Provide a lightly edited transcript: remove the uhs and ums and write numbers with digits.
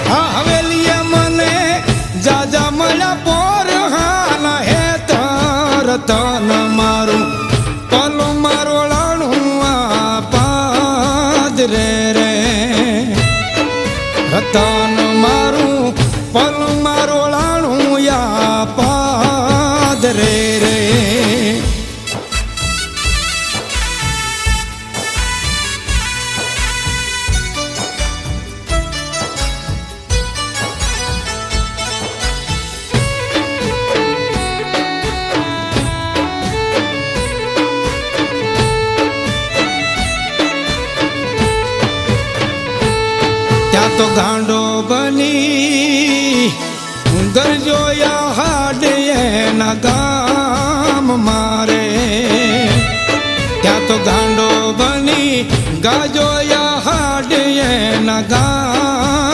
આ હવેલીએ મને જાજા મળ્યા પોર હાલ હે તર તન મારું પલું મારોળાણું આ પાદ રે રે રતન મારું પલું મારોળાણું યા પાદ રે રે ત્યાં તો ગાંડો બની ગરજોયા હાડે એના ગામ મારે ત્યાં તો ગાંડો બની ગાજોયા